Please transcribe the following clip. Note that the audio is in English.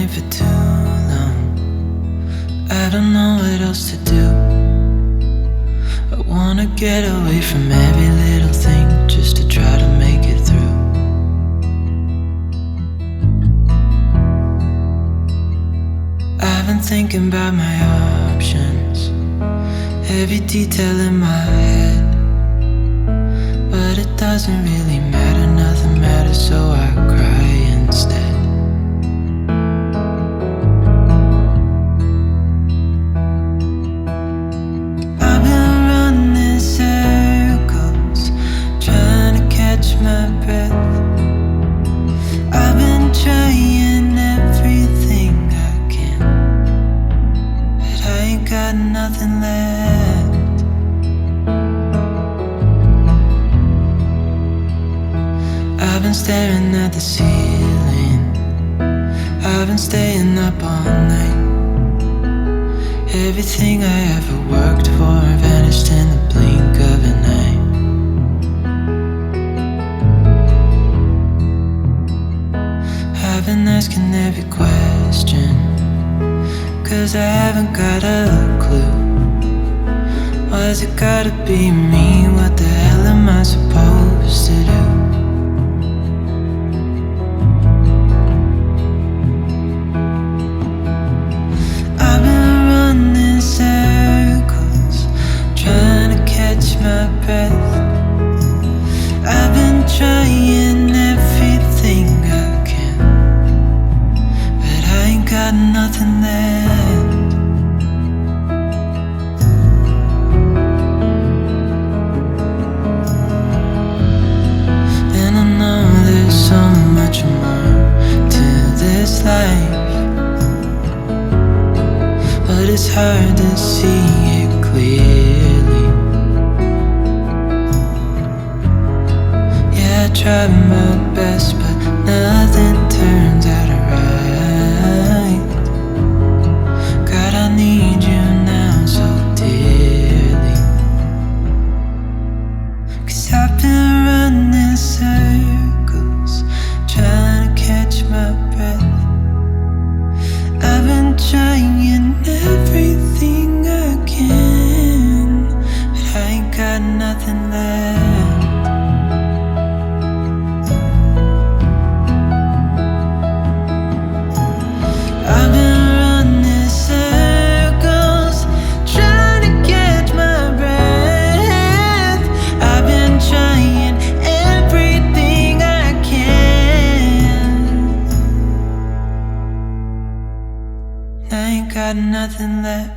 here for too long. I don't know what else to do. I wanna get away from every little thing just to try to make it through. I've been thinking about my options, every detail in my head, but it doesn't really matter, nothing matters, so I cry instead. I've been running circles, trying to catch my breath. I've been trying everything I can, but I ain't got nothing left. I've been staring at the ceiling, I've been staying up all night. Everything I ever worked for vanished in the blink of an eye. I've been asking every question, 'cause I haven't got a clue. Why's it gotta be me? What the hell am I supposed to do? I've been running circles, trying to catch my breath. I've been trying everything I can, but I ain't got nothing left. And I know there's so much more to this life, but it's hard to see it clearly. Yeah, I tried my best, but nothing turns out right. God, I need you now so dearly, 'cause I've been running circles, trying to catch my breath. I've been trying everything I can, but I ain't got nothing left. I've been running circles, trying to catch my breath. I've been trying everything I can, I ain't got nothing left.